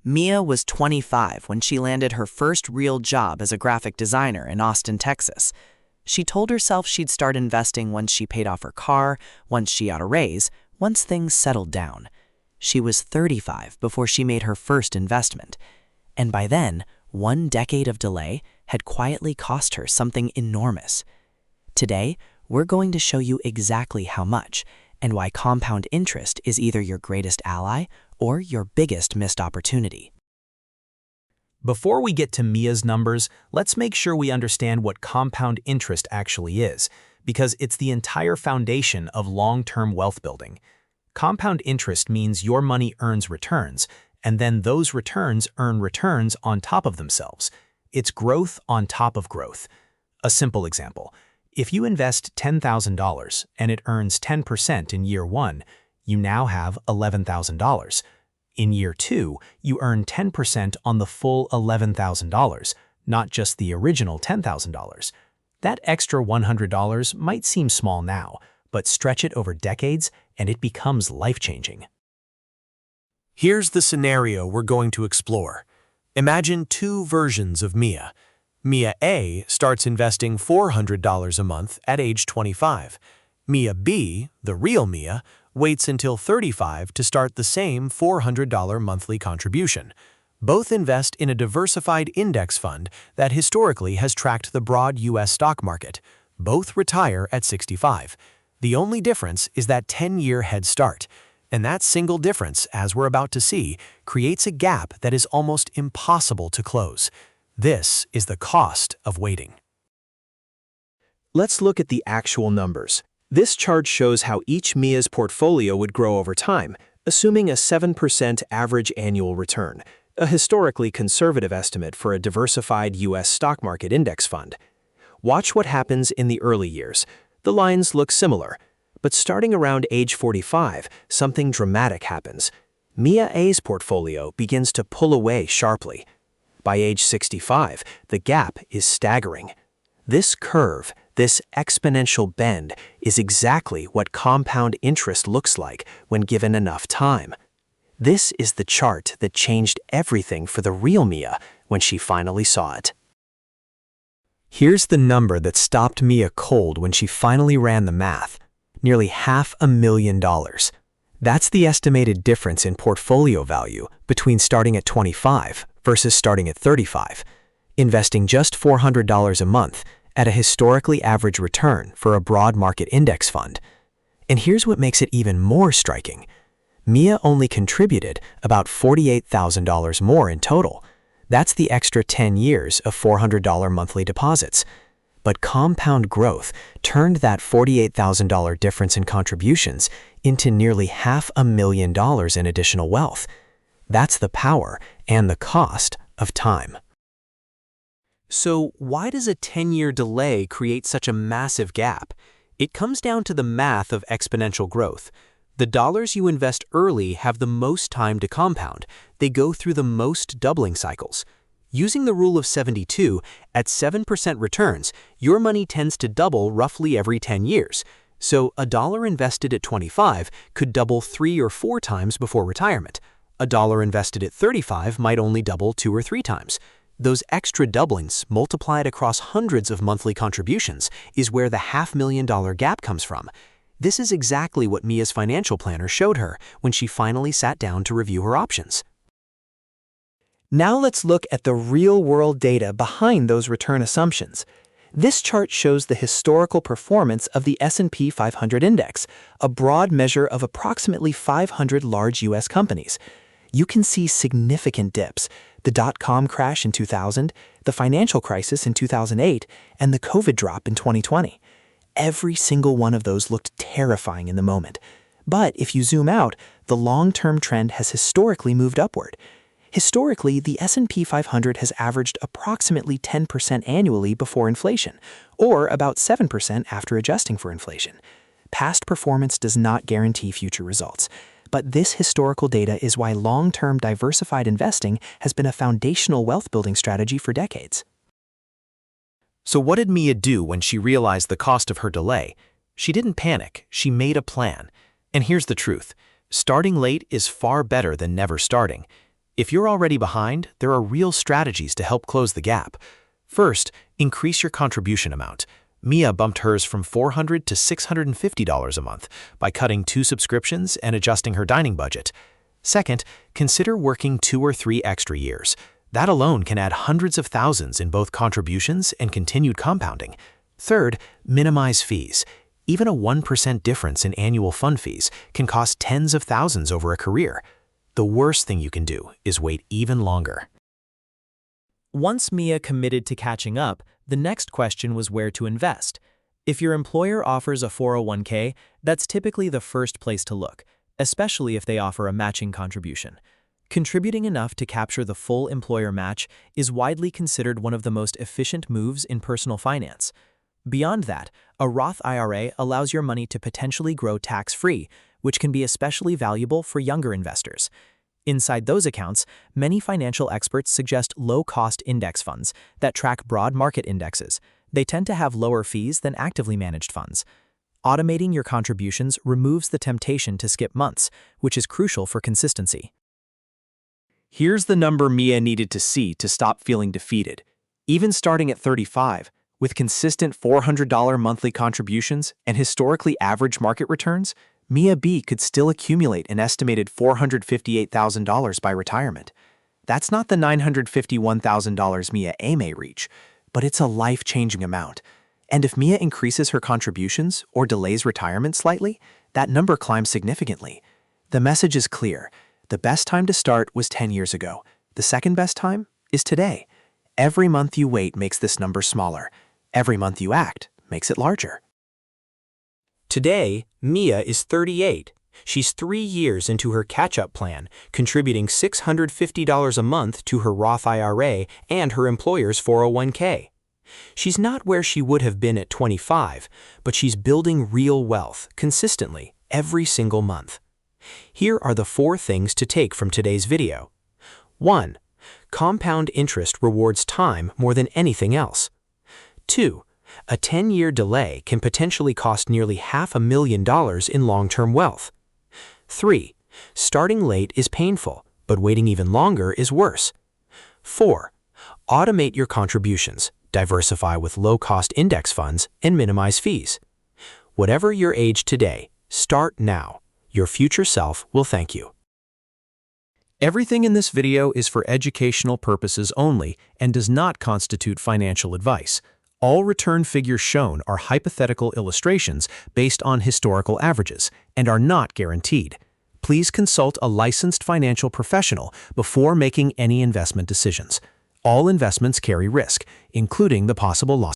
Mia was 25 when she landed her first real job as a graphic designer in Austin, Texas. She told herself she'd start investing once she paid off her car, once she got a raise, once things settled down. She was 35 before she made her first investment. And by then, 1 decade of delay had quietly cost her something enormous. Today, we're going to show you exactly how much and why compound interest is either your greatest ally or your biggest missed opportunity. Before we get to Mia's numbers, let's make sure we understand what compound interest actually is, because it's the entire foundation of long-term wealth building. Compound interest means your money earns returns, and then those returns earn returns on top of themselves. It's growth on top of growth. A simple example: if you invest $10,000 and it earns 10% in year 1, you now have $11,000. In year 2, you earn 10% on the full $11,000, not just the original $10,000. That extra $100 might seem small now, but stretch it over decades and it becomes life-changing. Here's the scenario we're going to explore. Imagine 2 versions of Mia. Mia A starts investing $400 a month at age 25. Mia B, the real Mia, waits until 35 to start the same $400 monthly contribution. Both invest in a diversified index fund that historically has tracked the broad U.S. stock market. Both retire at 65. The only difference is that 10-year head start. And that single difference, as we're about to see, creates a gap that is almost impossible to close. This is the cost of waiting. Let's look at the actual numbers. This chart shows how each Mia's portfolio would grow over time, assuming a 7% average annual return, a historically conservative estimate for a diversified U.S. stock market index fund. Watch what happens in the early years. The lines look similar, but starting around age 45, something dramatic happens. Mia A's portfolio begins to pull away sharply. By age 65, the gap is staggering. This curve, this exponential bend, is exactly what compound interest looks like when given enough time. This is the chart that changed everything for the real Mia when she finally saw it. Here's the number that stopped Mia cold when she finally ran the math: nearly $500,000. That's the estimated difference in portfolio value between starting at 25 versus starting at 35, investing just $400 a month at a historically average return for a broad market index fund. And here's what makes it even more striking. Mia only contributed about $48,000 more in total. That's the extra 10 years of $400 monthly deposits. But compound growth turned that $48,000 difference in contributions into nearly $500,000 in additional wealth. That's the power and the cost of time. So why does a 10-year delay create such a massive gap? It comes down to the math of exponential growth. The dollars you invest early have the most time to compound. They go through the most doubling cycles. Using the rule of 72, at 7% returns, your money tends to double roughly every 10 years. So a dollar invested at 25 could double 3 or 4 times before retirement. A dollar invested at 35 might only double 2 or 3 times. Those extra doublings, multiplied across hundreds of monthly contributions, is where the $500,000 gap comes from. This is exactly what Mia's financial planner showed her when she finally sat down to review her options. Now let's look at the real-world data behind those return assumptions. This chart shows the historical performance of the S&P 500 index, a broad measure of approximately 500 large U.S. companies. You can see significant dips: the dot-com crash in 2000, the financial crisis in 2008, and the COVID drop in 2020. Every single one of those looked terrifying in the moment. But if you zoom out, the long-term trend has historically moved upward. Historically, the S&P 500 has averaged approximately 10% annually before inflation, or about 7% after adjusting for inflation. Past performance does not guarantee future results, but this historical data is why long-term diversified investing has been a foundational wealth-building strategy for decades. So what did Mia do when she realized the cost of her delay? She didn't panic, she made a plan. And here's the truth: starting late is far better than never starting. If you're already behind, there are real strategies to help close the gap. First, increase your contribution amount. Mia bumped hers from $400 to $650 a month by cutting 2 subscriptions and adjusting her dining budget. Second, consider working 2 or 3 extra years. That alone can add hundreds of thousands in both contributions and continued compounding. Third, minimize fees. Even a 1% difference in annual fund fees can cost tens of thousands over a career. The worst thing you can do is wait even longer. Once Mia committed to catching up, the next question was where to invest. If your employer offers a 401k, that's typically the first place to look, especially if they offer a matching contribution. Contributing enough to capture the full employer match is widely considered one of the most efficient moves in personal finance. Beyond that, a Roth IRA allows your money to potentially grow tax-free, which can be especially valuable for younger investors. Inside those accounts, many financial experts suggest low-cost index funds that track broad market indexes. They tend to have lower fees than actively managed funds. Automating your contributions removes the temptation to skip months, which is crucial for consistency. Here's the number Mia needed to see to stop feeling defeated. Even starting at 35, with consistent $400 monthly contributions and historically average market returns, Mia B could still accumulate an estimated $458,000 by retirement. That's not the $951,000 Mia A may reach, but it's a life-changing amount. And if Mia increases her contributions or delays retirement slightly, that number climbs significantly. The message is clear. The best time to start was 10 years ago. The second best time is today. Every month you wait makes this number smaller. Every month you act makes it larger. Today, Mia is 38. She's 3 years into her catch-up plan, contributing $650 a month to her Roth IRA and her employer's 401k. She's not where she would have been at 25, but she's building real wealth consistently every single month. Here are the 4 things to take from today's video. 1. Compound interest rewards time more than anything else. 2. A 10-year delay can potentially cost nearly $500,000 in long-term wealth. 3. Starting late is painful, but waiting even longer is worse. 4. Automate your contributions, diversify with low-cost index funds, and minimize fees. Whatever your age today, start now. Your future self will thank you. Everything in this video is for educational purposes only and does not constitute financial advice. All return figures shown are hypothetical illustrations based on historical averages and are not guaranteed. Please consult a licensed financial professional before making any investment decisions. All investments carry risk, including the possible loss.